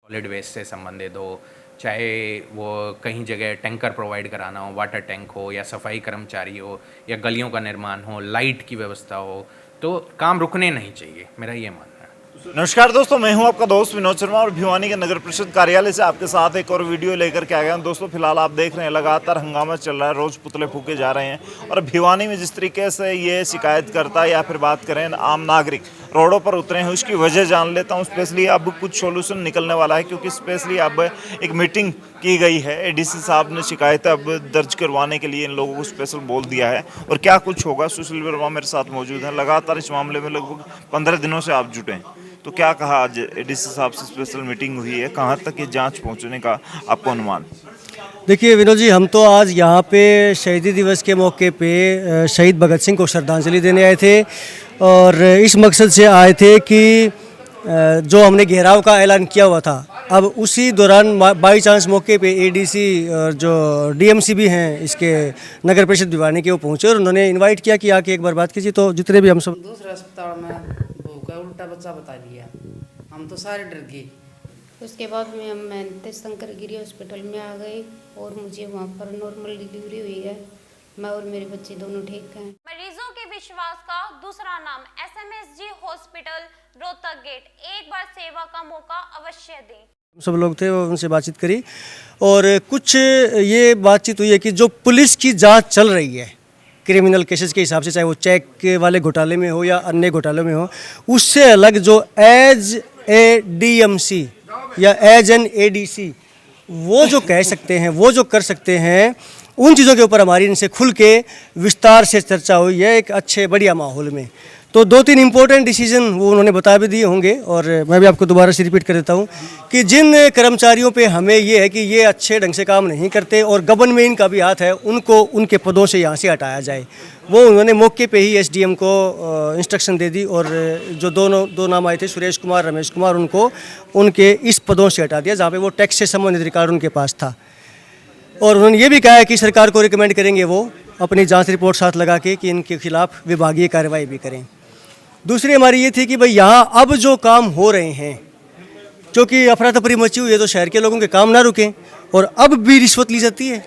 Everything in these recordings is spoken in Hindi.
सॉलिड वेस्ट से संबंधित हो, चाहे वो कहीं जगह टैंकर प्रोवाइड कराना हो, वाटर टैंक हो, या सफाई कर्मचारी हो, या गलियों का निर्माण हो, लाइट की व्यवस्था हो, तो काम रुकने नहीं चाहिए, मेरा ये मानना है। नमस्कार दोस्तों, मैं हूं आपका दोस्त विनोद शर्मा और भिवानी के नगर परिषद कार्यालय से आपके साथ एक और वीडियो लेकर के आ गया हूं। दोस्तों फिलहाल आप देख रहे हैं लगातार हंगामा चल रहा है, रोज़ पुतले फूके जा रहे हैं और भिवानी में जिस तरीके से ये शिकायत करता है या फिर बात करें आम नागरिक रोडों पर उतरे हैं, उसकी वजह जान लेता हूँ। स्पेशली अब कुछ सोल्यूशन निकलने वाला है क्योंकि स्पेशली अब एक मीटिंग की गई है। एडीसी साहब ने शिकायत अब दर्ज करवाने के लिए इन लोगों को स्पेशल बोल दिया है और क्या कुछ होगा। सुशील वर्मा मेरे साथ मौजूद हैं, लगातार इस मामले में लगभग 15 दिनों से आप जुटे हैं, तो क्या कहा आज एडीसी साहब से स्पेशल मीटिंग हुई है, कहाँ तक ये जांच पहुंचने का आपको अनुमान? देखिए विनोद जी, हम तो आज यहाँ पे शहीदी दिवस के मौके पे शहीद भगत सिंह को श्रद्धांजलि देने आए थे और इस मकसद से आए थे कि जो हमने घेराव का ऐलान किया हुआ था, अब उसी दौरान बाई चांस मौके पे एडीसी और जो डीएमसी भी हैं इसके नगर परिषद भिवानी के, वो पहुँचे और उन्होंने इनवाइट किया कि आके एक बार बात कीजिए। तो जितने भी हम सब दूसरे अस्पताल में भूख है, उल्टा बच्चा बता दिया, हम तो सारे डर गए। उसके बाद में मैं शंकर गिरी हॉस्पिटल में आ गई और मुझे वहाँ पर नॉर्मल डिलीवरी हुई है। मैं और मेरे बच्चे दोनों ठीक हैं। मरीजों के विश्वास का दूसरा नाम एसएमएसजी हॉस्पिटल रोहतक गेट। एक बार सेवा का मौका अवश्य दें। सब लोग थे, वो उनसे बातचीत करी और कुछ ये बातचीत हुई है कि जो पुलिस की जांच चल रही है क्रिमिनल केसेस के हिसाब से, चाहे वो चेक वाले घोटाले में हो या अन्य घोटालों में हो, उससे अलग जो एज ए डीएमसी या एज एन एडीसी वो जो कह सकते हैं, वो जो कर सकते हैं, उन चीज़ों के ऊपर हमारी इनसे खुल के विस्तार से चर्चा हुई है एक अच्छे बढ़िया माहौल में। तो 2-3 इम्पोर्टेंट डिसीजन वो उन्होंने बता भी दिए होंगे और मैं भी आपको दोबारा से रिपीट कर देता हूँ कि जिन कर्मचारियों पे हमें ये है कि ये अच्छे ढंग से काम नहीं करते और गबन में इनका भी हाथ है, उनको उनके पदों से यहाँ से हटाया जाए। वो उन्होंने मौके पे ही एसडीएम को इंस्ट्रक्शन दे दी और जो दो नाम आए थे, सुरेश कुमार, रमेश कुमार, उनको उनके इस पदों से हटा दिया जहाँ पे वो टैक्स से संबंधित रिकॉर्ड उनके पास था। और उन्होंने ये भी कहा है कि सरकार को रिकमेंड करेंगे वो अपनी जांच रिपोर्ट साथ लगा के कि इनके खिलाफ विभागीय कार्रवाई भी करें। दूसरी हमारी ये थी कि भाई यहाँ अब जो काम हो रहे हैं, क्योंकि अफरा तफरी मची हुई है, तो शहर के लोगों के काम ना रुकें और अब भी रिश्वत ली जाती है।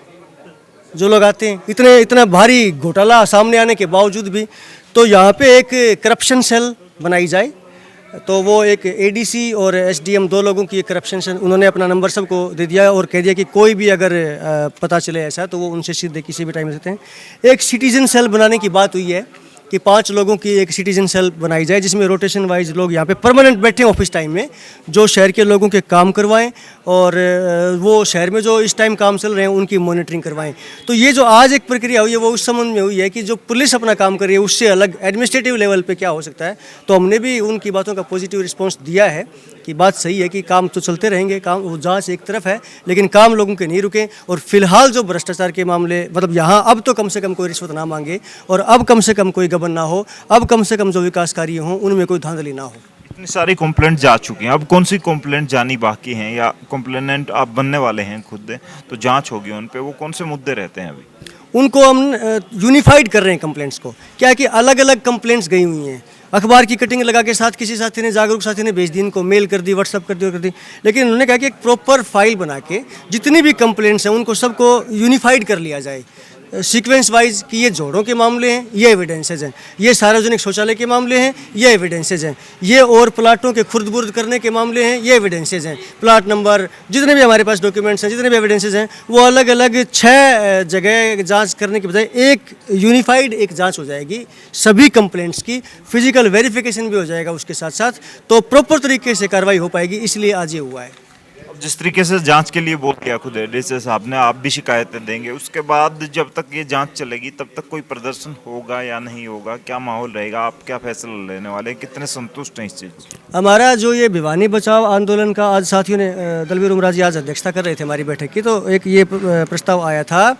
जो लोग आते हैं इतना भारी घोटाला सामने आने के बावजूद भी, तो यहाँ पे एक करप्शन सेल बनाई जाए। तो वो एक एडीसी और एसडीएम 2 लोगों की करप्शन सेल, उन्होंने अपना नंबर सबको दे दिया और कह दिया कि कोई भी अगर पता चले ऐसा तो वो उनसे सीधे किसी भी टाइम सकते हैं। एक सिटीजन सेल बनाने की बात हुई है कि 5 लोगों की एक सिटीजन सेल बनाई जाए जिसमें रोटेशन वाइज लोग यहाँ पे परमानेंट बैठे ऑफिस टाइम में, जो शहर के लोगों के काम करवाएं और वो शहर में जो इस टाइम काम चल रहे हैं उनकी मॉनिटरिंग करवाएं। तो ये जो आज एक प्रक्रिया हुई है वो उस संबंध में हुई है कि जो पुलिस अपना काम कर रही है उससे अलग एडमिनिस्ट्रेटिव लेवल पे क्या हो सकता है। तो हमने भी उनकी बातों का पॉजिटिव रिस्पॉन्स दिया है कि बात सही है कि काम तो चलते रहेंगे, काम वो जाँच एक तरफ है लेकिन काम लोगों के नहीं रुके। और फिलहाल जो भ्रष्टाचार के मामले, मतलब यहाँ अब तो कम से कम कोई रिश्वत ना मांगे और अब कम से कम कोई गबन ना हो, अब कम से कम जो विकास कार्य हों उनमें कोई धांधली ना हो। इतनी सारी कंप्लेंट जा चुकी हैं, अब कौन सी कंप्लेंट जानी बाकी हैं या कंप्लेनेंट आप बनने वाले हैं खुद, तो जांच होगी उन पे, वो कौन से मुद्दे रहते हैं अभी? उनको हम यूनिफाइड कर रहे हैं कंप्लेंट्स को। क्या है कि अलग अलग कंप्लेंट्स गई हुई हैं, अखबार की कटिंग लगा के साथ किसी साथी ने, जागरूक साथी ने भेज दी, इनको मेल कर दी, व्हाट्सअप कर दी और कर दी। लेकिन उन्होंने कहा कि एक प्रॉपर फाइल बना के जितनी भी कंप्लेंट्स हैं उनको सबको यूनिफाइड कर लिया जाए सीक्वेंस वाइज कि ये जोड़ों के मामले हैं, ये एविडेंसेज हैं, ये सार्वजनिक शौचालय के मामले हैं, ये एविडेंसेज हैं, ये और प्लाटों के खुर्द बुर्द करने के मामले हैं, ये एविडेंसेज हैं, प्लाट नंबर, जितने भी हमारे पास डॉक्यूमेंट्स हैं, जितने भी एविडेंसेज हैं, वो अलग अलग 6 जगह जांच करने के बजाय एक यूनिफाइड एक जांच हो जाएगी सभी कंप्लेंट्स की। फिजिकल वेरिफिकेशन भी हो जाएगा उसके साथ साथ, तो प्रॉपर तरीके से कार्रवाई हो पाएगी। इसलिए आज ये हुआ है। जिस तरीके से जांच के लिए बोल दिया खुद एडीसी साहब ने, आप भी शिकायतें देंगे, उसके बाद जब तक ये जांच चलेगी तब तक कोई प्रदर्शन होगा या नहीं होगा, क्या माहौल रहेगा, आप क्या फैसला लेने वाले हैं, कितने संतुष्ट हैं इस चीज़ से? हमारा जो ये भिवानी बचाओ आंदोलन का आज साथियों ने, दलवीर उमरा जी आज अध्यक्षता कर रहे थे हमारी बैठक की, तो एक ये प्रस्ताव आया था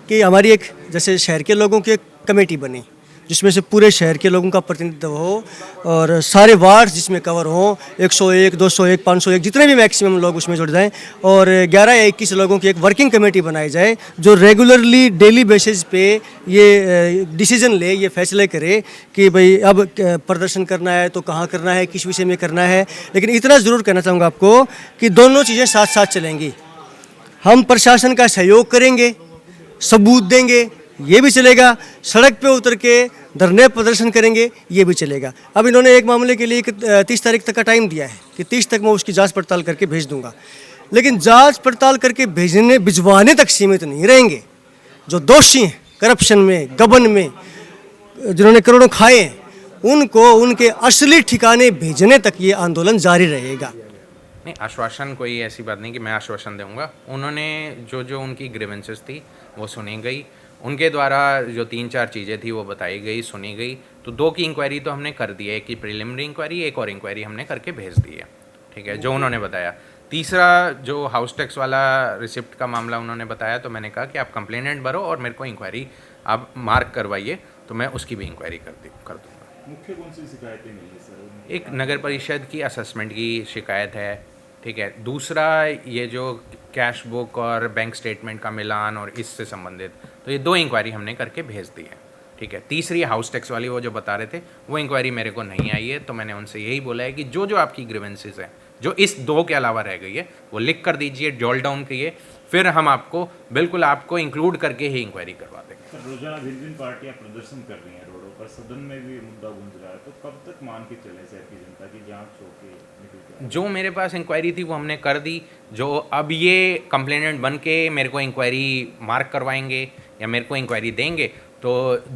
कि हमारी एक जैसे शहर के लोगों की एक कमेटी बनी जिसमें से पूरे शहर के लोगों का प्रतिनिधित्व हो और सारे वार्ड जिसमें कवर हो, 101, 201, 501 जितने भी मैक्सिमम लोग उसमें जुड़ जाएं और 11 या 21 लोगों की एक वर्किंग कमेटी बनाई जाए जो रेगुलरली डेली बेसिस पे ये डिसीजन ले, ये फैसले करे कि भाई अब प्रदर्शन करना है तो कहाँ करना है, किस विषय में करना है। लेकिन इतना ज़रूर कहना चाहूँगा आपको कि दोनों चीज़ें साथ साथ चलेंगी। हम प्रशासन का सहयोग करेंगे, सबूत देंगे, ये भी चलेगा, सड़क पे उतर के धरने प्रदर्शन करेंगे, ये भी चलेगा। अब इन्होंने एक मामले के लिए 30 तारीख तक का टाइम दिया है कि 30 तक मैं उसकी जांच पड़ताल करके भेज दूंगा, लेकिन जांच पड़ताल करके भिजवाने तक सीमित नहीं रहेंगे। जो दोषी हैं करप्शन में, गबन में, जिन्होंने करोड़ों खाए हैं, उनको उनके असली ठिकाने भेजने तक ये आंदोलन जारी रहेगा। नहीं, आश्वासन कोई ऐसी बात नहीं कि मैं आश्वासन दूंगा। उन्होंने जो उनकी ग्रीवेंसेस थी वो सुनी गई, उनके द्वारा जो 3-4 चीज़ें थी वो बताई गई, सुनी गई। तो 2 की इंक्वायरी तो हमने कर दी है, एक की प्रिलिमिनरी इंक्वायरी, एक और इंक्वायरी हमने करके भेज दी है, ठीक है, जो उन्होंने बताया। तीसरा जो हाउस टैक्स वाला रिसिप्ट का मामला उन्होंने बताया, तो मैंने कहा कि आप कंप्लेनेंट भरो और मेरे को इंक्वायरी आप मार्क करवाइए, तो मैं उसकी भी इंक्वायरी कर दूँगा। मुख्य कौन सी शिकायतें मिली सर? एक नगर परिषद की असेसमेंट की शिकायत है, ठीक है। दूसरा ये जो कैश बुक और बैंक स्टेटमेंट का मिलान और इससे संबंधित, तो ये 2 इंक्वायरी हमने करके भेज दी है, ठीक है। तीसरी हाउस टैक्स वाली वो जो बता रहे थे, वो इंक्वायरी मेरे को नहीं आई है, तो मैंने उनसे यही बोला है कि जो आपकी ग्रीवेंसेस हैं, जो इस 2 के अलावा रह गई है, वो लिख कर दीजिए, जॉल डाउन करिए, फिर हम आपको बिल्कुल आपको इंक्लूड करके ही इंक्वायरी करवा देंगे। रोजाना भिन्न पार्टियां प्रदर्शन कर रही हैं रोडों पर, सदन में भी मुद्दा गूंज रहा है, तो कब तक मान के चले शहर की जनता की जांच हो के निकल के? जो मेरे पास इंक्वायरी थी वो हमने कर दी। जो अब ये कंप्लेनेंट बन के मेरे को इंक्वायरी मार्क करवाएंगे या मेरे को इंक्वायरी देंगे, तो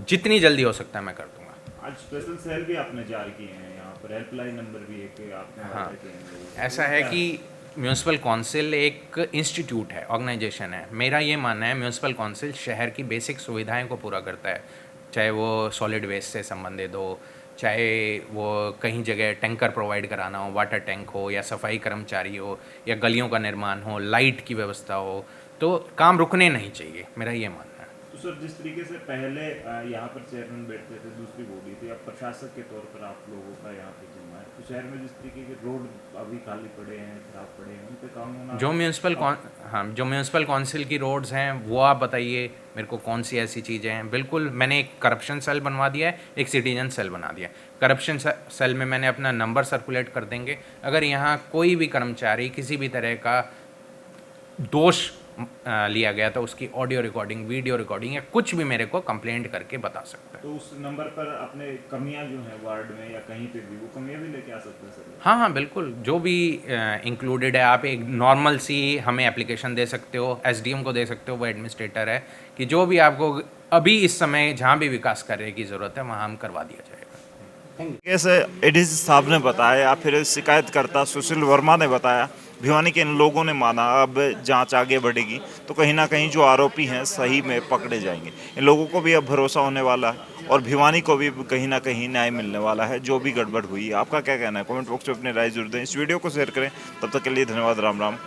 जितनी जल्दी हो सकता है मैं कर दूंगा। आज स्पेशल सेल भी आपने जारी किए हैं, यहाँ पर हेल्पलाइन नंबर भी एक आपने हाँ, किए हैं। ऐसा है कि म्यूनसिपल काउंसिल एक इंस्टीट्यूट है, ऑर्गेनाइजेशन है। मेरा ये मानना है म्यूनसिपल काउंसिल शहर की बेसिक सुविधाएं को पूरा करता है, चाहे वो सॉलिड वेस्ट से संबंधित हो, चाहे वो कहीं जगह टैंकर प्रोवाइड कराना हो, वाटर टैंक हो, या सफाई कर्मचारी हो, या गलियों का निर्माण हो, लाइट की व्यवस्था हो, तो काम रुकने नहीं चाहिए, मेरा ये मानना है। तो सर, जिस तरीके से पहले यहाँ पर चेयरमैन बैठते थे, दूसरी बॉडी थी, अब प्रशासक के तौर पर आप लोगों का यहाँ पे जिम्मा है, तो शहर में जिस तरीके के रोड अभी खाली पड़े हैं, खराब पड़े हैं, उन पे काम होना। जो म्यूनसिपल काउंसिल की रोड्स हैं वो आप बताइए मेरे को, कौन सी ऐसी चीज़ें हैं। बिल्कुल, मैंने एक करप्शन सेल बनवा दिया है, एक सिटीजन सेल बना दिया है। करप्शन सेल में मैंने अपना नंबर सर्कुलेट कर देंगे, अगर यहाँ कोई भी कर्मचारी किसी भी तरह का दोष लिया गया तो उसकी ऑडियो रिकॉर्डिंग, वीडियो रिकॉर्डिंग या कुछ भी मेरे को कंप्लेंट करके बता सकता है। तो उस नंबर पर अपने कमियां जो हैं वार्ड में या कहीं पे भी, वो कमियां भी लेके आ सकते हैं सर? हाँ, बिल्कुल, जो भी इंक्लूडेड है। आप एक नॉर्मल सी हमें एप्लीकेशन दे सकते हो, एसडीएम को दे सकते हो, वो एडमिनिस्ट्रेटर है, कि जो भी आपको अभी इस समय जहाँ भी विकास कार्य की ज़रूरत है वहाँ हम करवा दिया जाएगा। कैसे एडीसी साहब ने बताया, फिर शिकायतकर्ता सुशील वर्मा ने बताया, भिवानी के इन लोगों ने माना, अब जांच आगे बढ़ेगी तो कहीं ना कहीं जो आरोपी हैं सही में पकड़े जाएंगे। इन लोगों को भी अब भरोसा होने वाला है और भिवानी को भी कहीं ना कहीं न्याय मिलने वाला है। जो भी गड़बड़ हुई, आपका क्या कहना है? कमेंट बॉक्स में अपनी राय जरूर दें, इस वीडियो को शेयर करें। तब तक के लिए धन्यवाद, राम राम।